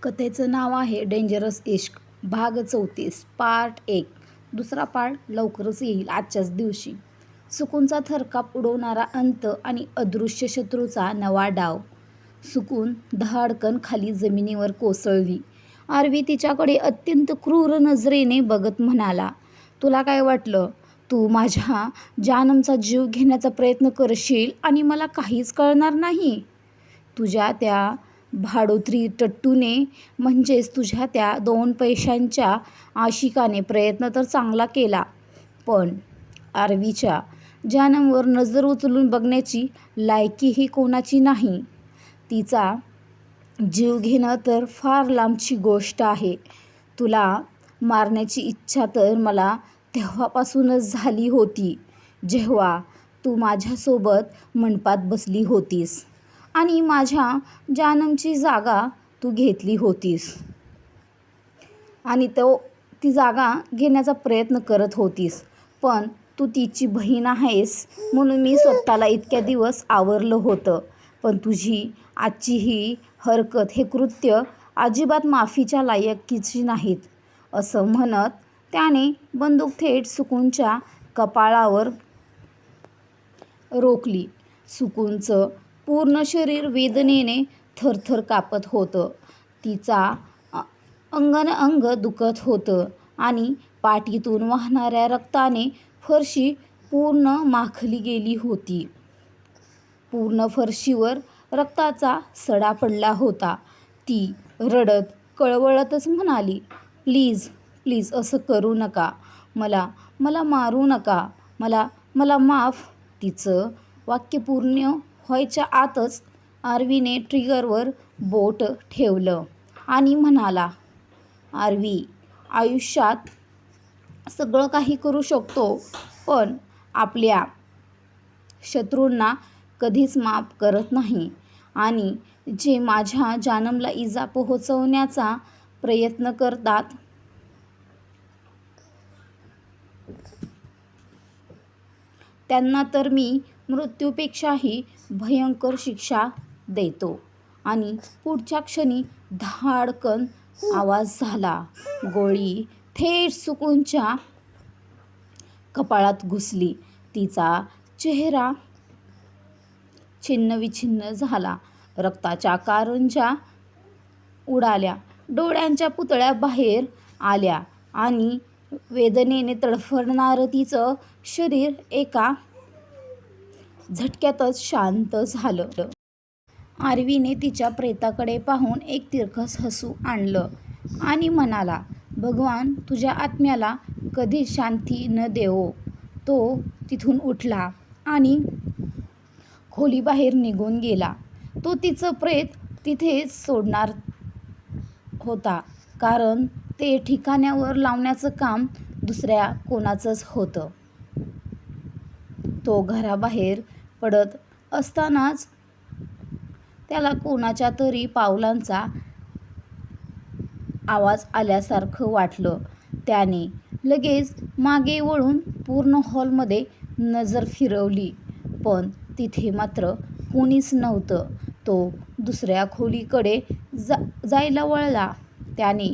कथेचं नाव आहे डेंजरस इश्क भाग 34 पार्ट 1. दुसरा पार्ट लवकरच येईल आजच्याच दिवशी. सुकूनचा थरकाप उडवणारा अंत आणि अदृश्य शत्रूचा नवा डाव. सुकून धडाडकन खाली जमिनीवर कोसळली. आरवी तिच्याकडे अत्यंत क्रूर नजरेने बघत म्हणाला, तुला काय वाटलं? तू माझ्या जानमचा जीव घेण्याचा प्रयत्न करशील आणि मला काहीच कळणार नाही? तुझ्या त्या भाडोत्री टट्टूने, म्हणजेच तुझ्या त्या 2 पैशांच्या आशिकाने प्रयत्न तर चांगला केला, पण आरवीच्या जानमवर नजर उचलून बघण्याची लायकीही कोणाची नाही. तिचा जीव घेणं तर फार लांबची गोष्ट आहे. तुला मारण्याची इच्छा तर मला तेव्हापासूनच झाली होती, जेव्हा तू माझ्यासोबत मंडपात बसली होतीस आणि माझ्या जानमची जागा तू घेतली होतीस आणि ती जागा घेण्याचा प्रयत्न करत होतीस. पण तू तिची बहीण आहेस म्हणून मी स्वतःला इतक्या दिवस आवरलं होतं. पण तुझी आजची ही हरकत, हे कृत्य अजिबात माफीच्या लायकीची नाहीत. असं म्हणत त्याने बंदूक थेट सुकूनच्या कपाळावर रोखली. सुकूनचं पूर्ण शरीर वेदनेने थरथर कापत होतं. तिचा अंग दुखत होतं आणि पाठीतून वाहणाऱ्या रक्ताने फरशी पूर्ण माखली गेली होती. पूर्ण फरशीवर रक्ताचा सडा पडला होता. ती रडत कळवळतच म्हणाली, प्लीज प्लीज असं करू नका. मला मारू नका. मला माफ. तिचं वाक्य पूर्ण व्हायच्या आतच आरवीने ट्रिगरवर बोट ठेवलं आणि म्हणाला, आरवी आयुष्यात सगळं काही करू शकतो, पण आपल्या शत्रूंना कधीच माफ करत नाही. आणि जे माझ्या जानमला इजा पोहोचवण्याचा प्रयत्न करतात त्यांना तर मी मृत्यूपेक्षाही भयंकर शिक्षा देतो. आणि पुढच्या क्षणी धडाडकन आवाज झाला. गोळी थेट सुकूनच्या कपाळात घुसली. तिचा चेहरा छिन्नविछिन्न झाला. रक्ताच्या कारंजा उडाल्या. डोळ्यांच्या पुतळ्या बाहेर आल्या आणि वेदनेने तडफडणारं तिचं शरीर एका झटक्यातच शांत झालं. आरवीने तिच्या प्रेताकडे पाहून एक तिरकस हसू आणलं आणि म्हणाला, भगवान तुझ्या आत्म्याला कधीच शांती न देवो. तो तिथून उठला आणि खोलीबाहेर निघून गेला. तो तिचं प्रेत तिथेच सोडणार होता, कारण ते ठिकाण्यावर लावण्याचं काम दुसऱ्या कोणाचंच होतं. तो घराबाहेर पडत असतानाच त्याला कोणाच्या तरी पावलांचा आवाज आल्यासारखं वाटलं. त्याने लगेच मागे वळून पूर्ण हॉलमध्ये नजर फिरवली, पण तिथे मात्र कोणीच नव्हतं. तो दुसऱ्या खोलीकडे जायला वळला. त्याने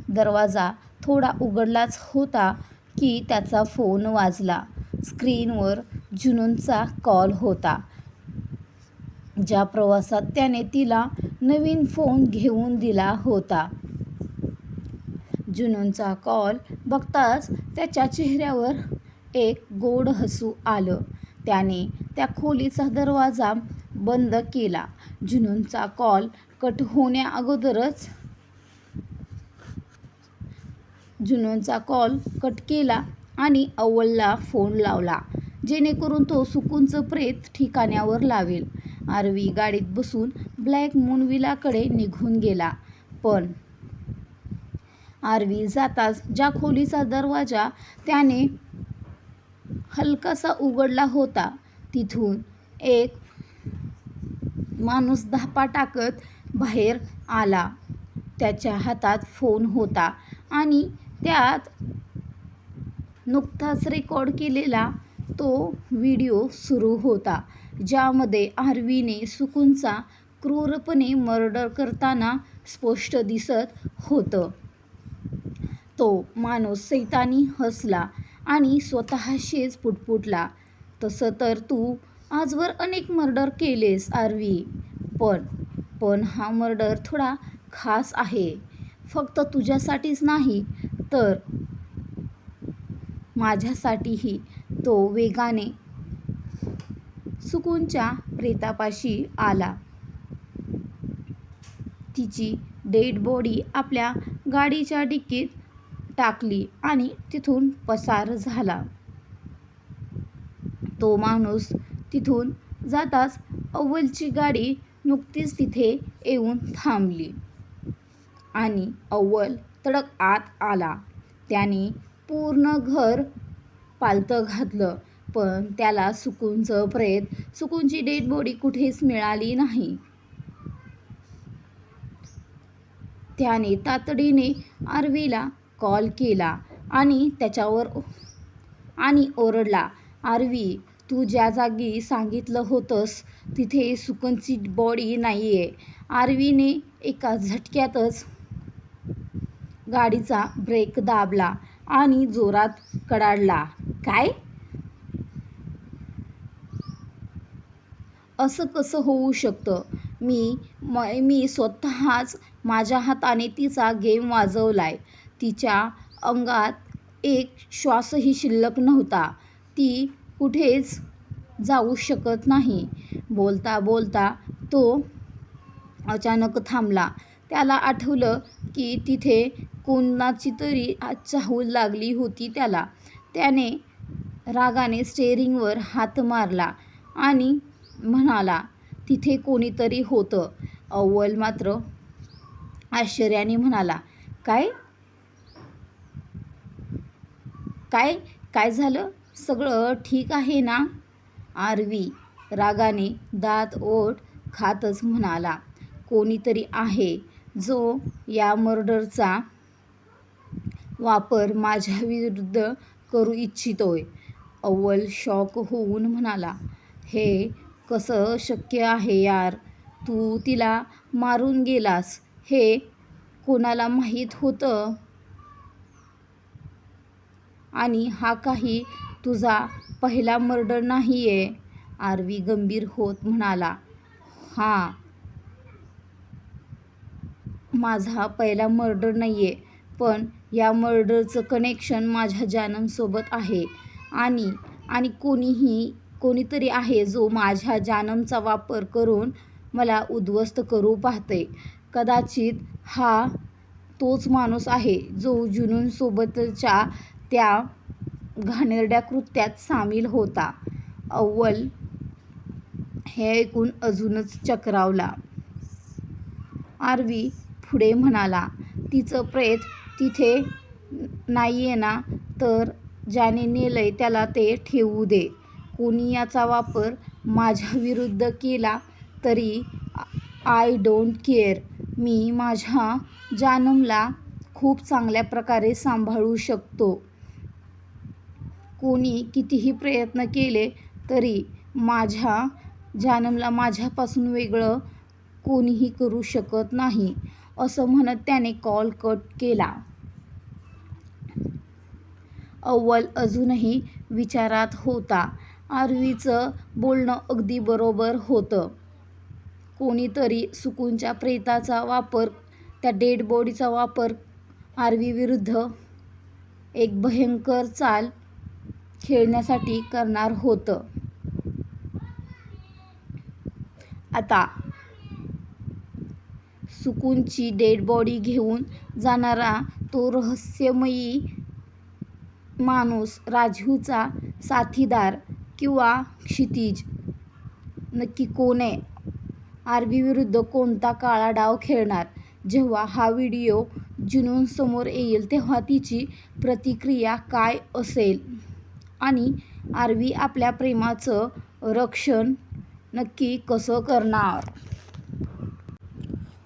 दरवाजा थोडा उघडलाच होता की त्याचा फोन वाजला. स्क्रीनवर जुनूनचा कॉल होता. ज्या प्रवासात त्याने तिला नवीन फोन घेऊन दिला होता. जुनूनचा कॉल बघताच त्याच्या चेहऱ्यावर एक गोड हसू आलं. त्याने त्या खोलीचा दरवाजा बंद केला. जुनूनचा कॉल कट होण्याअगोदरच जुनूनचा कॉल कट केला आणि अव्वलला फोन लावला, जेणेकरून तो सुकूनचं प्रेत ठिकाण्यावर लावेल. आरवी गाडीत बसून ब्लॅक मून विलाकडे निघून गेला. पण आरवी जाताच ज्या खोलीचा दरवाजा त्याने हलकासा उघडला होता, तिथून एक माणूस धापा टाकत बाहेर आला. त्याच्या हातात फोन होता आणि त्यात नुकताच रेकॉर्ड केलेला तो व्हिडिओ सुरू होता, ज्यामध्ये आरवीने सुकूनचा क्रूरपणे मर्डर करताना स्पष्ट दिसत होतं. तो माणूस सैतानी हसला आणि स्वतःशीच पुटपुटला, तसं तर तू आजवर अनेक मर्डर केलेस आरवी, पण हा मर्डर थोडा खास आहे. फक्त तुझ्यासाठीच नाही तर माझ्यासाठीही. तो वेगाने सुकूनच्या प्रेतापाशी आला. तिची डेड बॉडी आपल्या गाडीच्या डिकीत टाकली आणि तिथून पसार झाला. तो माणूस तिथून जाताच अव्वलची गाडी नुकतीच तिथे येऊन थांबली आणि अव्वल तडक आत आला. त्याने पूर्ण घर पालथं घातलं, पण त्याला सुकूनचं प्रेत, सुकूनची डेड बॉडी कुठेच मिळाली नाही. त्याने तातडीने आरवीला कॉल केला आणि त्याच्यावर ओरडला, आरवी, तू ज्या जागी सांगितलं होतंस तिथे सुकूनची बॉडी नाहीये. आरवीने एका झटक्यातच गाडीचा ब्रेक दाबला आणि जोरात कडाडला, काय? असं कसं होऊ शकतं? मी स्वतःच माझ्या हाताने तिचा गेम वाजवलाय. तिच्या अंगात एक श्वासही शिल्लक नव्हता. ती कुठेच जाऊ शकत नाही. बोलता बोलता तो अचानक थांबला. त्याला आठवलं की तिथे कोणाची तरी चाहूल लागली होती त्याला. त्याने रागाने स्टेअरिंगवर हात मारला आणि म्हणाला, तिथे कोणीतरी होतं. अव्वल मात्र आश्चर्याने म्हणाला, काय काय काय झालं? सगळं ठीक आहे ना? आरवी रागाने दात ओठ खातच म्हणाला, कोणीतरी आहे जो या मर्डरचा वापर माझ्याविरुद्ध करू इच्छितोय. अव्वल शॉक होऊन म्हणाला, हे कसं शक्य आहे यार? तू तिला मारून गेलास हे कोणाला माहीत होतं? आणि हा काही तुझा पहिला मर्डर नाहीये. आरवी गंभीर होत म्हणाला, हा माझा पहिला मर्डर नाहीये, पण या मर्डरचं कनेक्शन माझ्या जानमसोबत आहे आणि कोणीतरी आहे जो माझ्या जानमचा वापर करून मला उद्ध्वस्त करू पाहतंय. कदाचित हा तोच माणूस आहे जो जुनूनसोबतच्या त्या घाणेरड्या कृत्यात सामील होता. अव्वल हे ऐकून अजूनच चक्रावला. आरवी पुढे म्हणाला, तिचं प्रेत तिथे नाहीये ना? तर ज्याने नेलंय त्याला ते ठेवू दे. कोणी याचा वापर माझ्याविरुद्ध केला तरी आय डोंट केअर. मी माझ्या जानमला खूप चांगल्या प्रकारे सांभाळू शकतो. कोणी कितीही प्रयत्न केले तरी माझ्या जानमला माझ्यापासून वेगळं कोणीही करू शकत नाही. असं म्हणत त्याने कॉल कट केला. अव्वल अजूनही विचारात होता. आरवीचं बोलणं अगदी बरोबर होतं. कोणीतरी सुकूनच्या प्रेताचा वापर, त्या डेड बॉडीचा वापर आरवीविरुद्ध एक भयंकर चाल खेळण्यासाठी करणार होतं. आता सुकूनची डेड बॉडी घेऊन जाणारा तो रहस्यमयी माणूस राजीवचा साथीदार किंवा क्षितिज नक्की कोण आहे? आरवीविरुद्ध कोणता काळा डाव खेळणार? जेव्हा हा व्हिडिओ जुनूनसमोर येईल तेव्हा तिची प्रतिक्रिया काय असेल? आणि आरवी आपल्या प्रेमाचं रक्षण नक्की कसं करणार?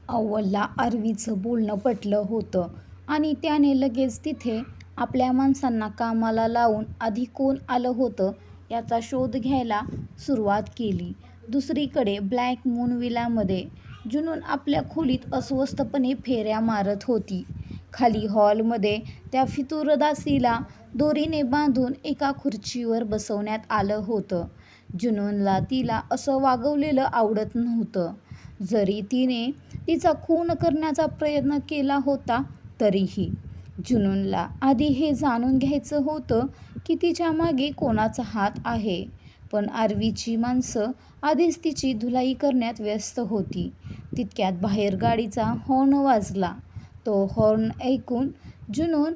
अव्वलला आरवीचं बोलणं पटलं होतं आणि त्याने लगेच तिथे आपल्या माणसांना कामाला लावून आधी कोण आलं होतं याचा शोध घ्यायला सुरुवात केली. दुसरीकडे ब्लॅक मून विलामध्ये जुनून आपल्या खोलीत अस्वस्थपणे फेऱ्या मारत होती. खाली हॉलमध्ये त्या फितूरदासीला दोरीने बांधून एका खुर्चीवर बसवण्यात आलं होतं. जुनूनला तिला असं वागवलेलं आवडत नव्हतं. जरी तिने तिचा खून करण्याचा प्रयत्न केला होता तरीही. जुनूनला आधी हे जाणून घ्यायचं होतं की तिच्या मागे कोणाचा हात आहे. पण आरवीची माणसं आधीच तिची धुलाई करण्यात व्यस्त होती. तितक्यात बाहेर गाडीचा हॉर्न वाजला. तो हॉर्न ऐकून जुनून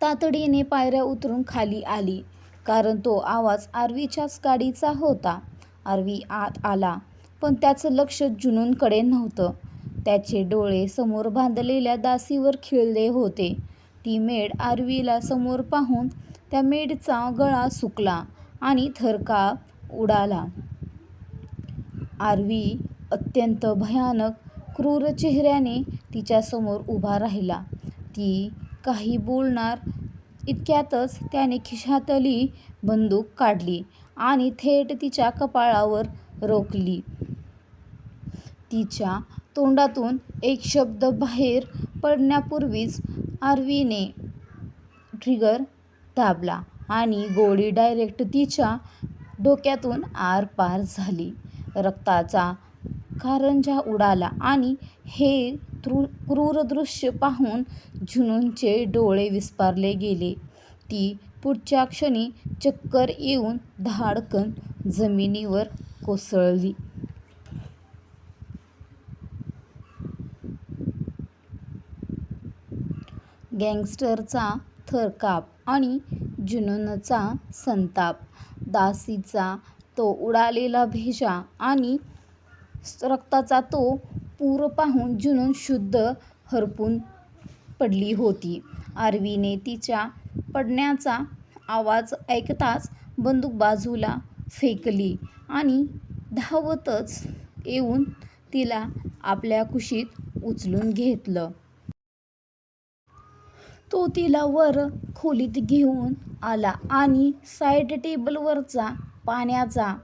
तातडीने पायऱ्या उतरून खाली आली, कारण तो आवाज आरवीच्याच गाडीचा होता. आरवी आत आला, पण त्याचं लक्ष जुनूनकडे नव्हतं. त्याचे डोळे समोर बांधलेल्या दासीवर खिळले होते. ती मेड आरवीला समोर पाहून त्या मेडचा गळा सुकला आणि थरकाप उडाला. आरवी अत्यंत भयानक, क्रूर चेहऱ्याने तिच्यासमोर उभा राहिला. ती काही बोलणार इतक्यातच त्याने खिशातली बंदूक काढली आणि थेट तिच्या कपाळावर रोखली. तिच्या तोंडातून एक शब्द बाहेर पडण्यापूर्वीच आरवीने ट्रिगर दाबला आणि गोळी डायरेक्ट तिच्या डोक्यातून आरपार झाली. रक्ताचा कारंजा उडाला आणि हे क्रूर दृश्य पाहून जुनूनचे डोळे विस्फारले गेले. ती पुढच्या क्षणी चक्कर येऊन धाडकन जमिनीवर कोसळली. गँगस्टरचा थरकाप आणि जुनूनचा संताप. दासीचा तो उडालेला भेजा आणि रक्ताचा तो पूर पाहून जुनून शुद्ध हरपून पडली होती. आरवीने तिच्या पडण्याचा आवाज ऐकताच बंदूक बाजूला फेकली आणि धावतच येऊन तिला आपल्या कुशीत उचलून घेतलं. तो तिला वर खोलीत घेऊन आला आणि साईड टेबलवरचा पाण्याचा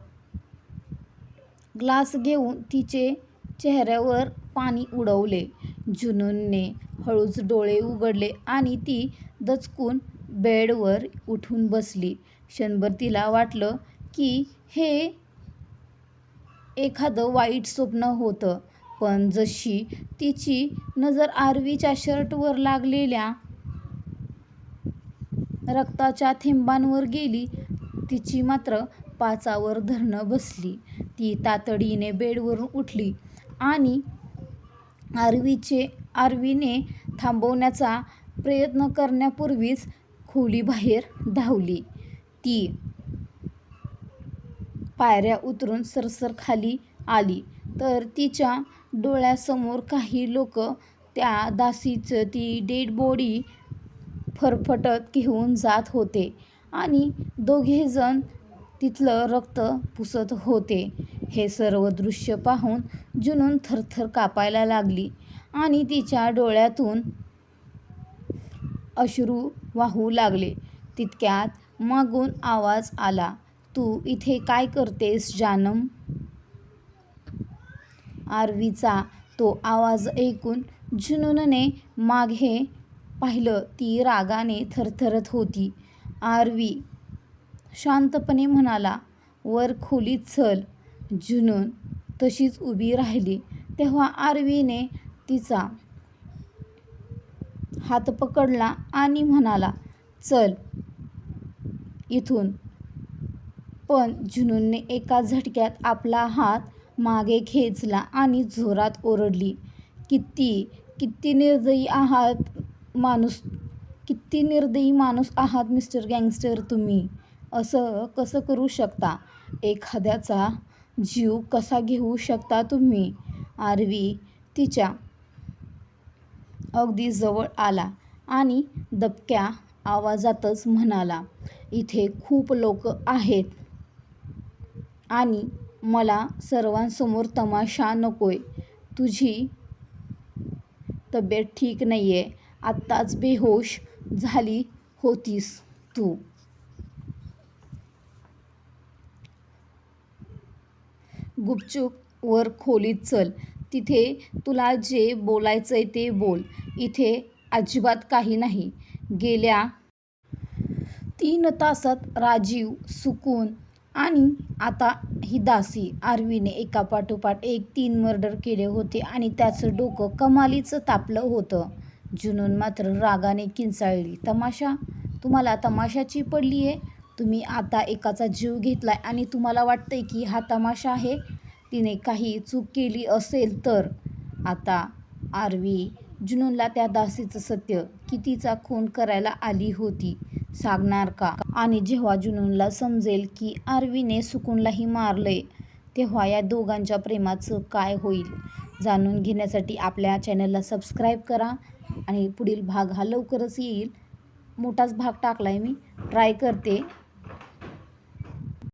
ग्लास घेऊन तिचे चेहऱ्यावर पाणी उडवले. जुनूनने हळूच डोळे उघडले आणि ती दचकून बेडवर उठून बसली. क्षणभर तिला वाटलं की हे एखादं वाईट स्वप्न होतं. पण जशी तिची नजर आरवीच्या शर्टवर लागलेल्या रक्ताच्या थेंबांवर गेली, तिची मात्र पाचावर धरणं बसली. ती तातडीने बेडवरून उठली आणि आरवीने थांबवण्याचा प्रयत्न करण्यापूर्वीच खोलीबाहेर धावली. ती पायऱ्या उतरून सरसर खाली आली तर तिच्या डोळ्यासमोर काही लोक त्या दासीचं ती डेड बॉडी फरफटत घेऊन जात होते आणि दोघेजण तिथलं रक्त पुसत होते. हे सर्व दृश्य पाहून जुनून थरथर कापायला लागली आणि तिच्या डोळ्यातून अश्रू वाहू लागले. तितक्यात मागून आवाज आला, "तू इथे काय करतेस जानम?" आरवीचा तो आवाज ऐकून जुनूनने मागे पाहिलं. ती रागाने थरथरत होती. आरवी शांतपणे म्हणाला, "वर खोलीत चल." जुनून तशीच उभी राहिली. तेव्हा आरवीने तिचा हात पकडला आणि म्हणाला, "चल इथून." पण जुनूनने एका झटक्यात आपला हात मागे खेचला आणि जोरात ओरडली, किती निर्दयी माणूस आहात मिस्टर गँगस्टर तुम्ही. असं कसं करू शकता? एखाद्याचा जीव कसा घेऊ शकता तुम्ही?" आरवी तिच्या अगदी जवळ आला आणि दबक्या आवाजातच म्हणाला, "इथे खूप लोक आहेत आणि मला सर्वांसमोर तमाशा नकोय. तुझी तब्येत ठीक नाहीये. आत्ताच बेहोश झाली होतीस तू." गुपचूप वर खोलीत चल." तिथे तुला जे बोलायचं आहे ते बोल, इथे अजिबात काही नाही. गेल्या 3 तासात राजीव, सुकून आणि आता ही दासी आरवीने एकापाठोपाठ एक 3 मर्डर केले होते आणि त्याचं डोकं कमालीचं तापलं होतं. जुनून मात्र रागाने किंचाळली, तमाशा? तुम्हाला तमाशाची पडली आहे? तुम्ही आता एकाचा जीव घेतलाय आणि तुम्हाला वाटतंय की हा तमाशा आहे? तिने काही चूक केली असेल तर? आता आरवी जुनूनला त्या दासीचं सत्य, की तिचा खून करायला आली होती, सांगणार का? आणि जेव्हा जुनूनला समजेल की आरवीने सुकूनलाही मारलंय, तेव्हा या दोघांच्या प्रेमाचं काय होईल? जाणून घेण्यासाठी आपल्या चॅनलला सबस्क्राईब करा आणि पुढील भाग हा लवकरच येईल. मोठाच भाग टाकलाय मी, ट्राय करते.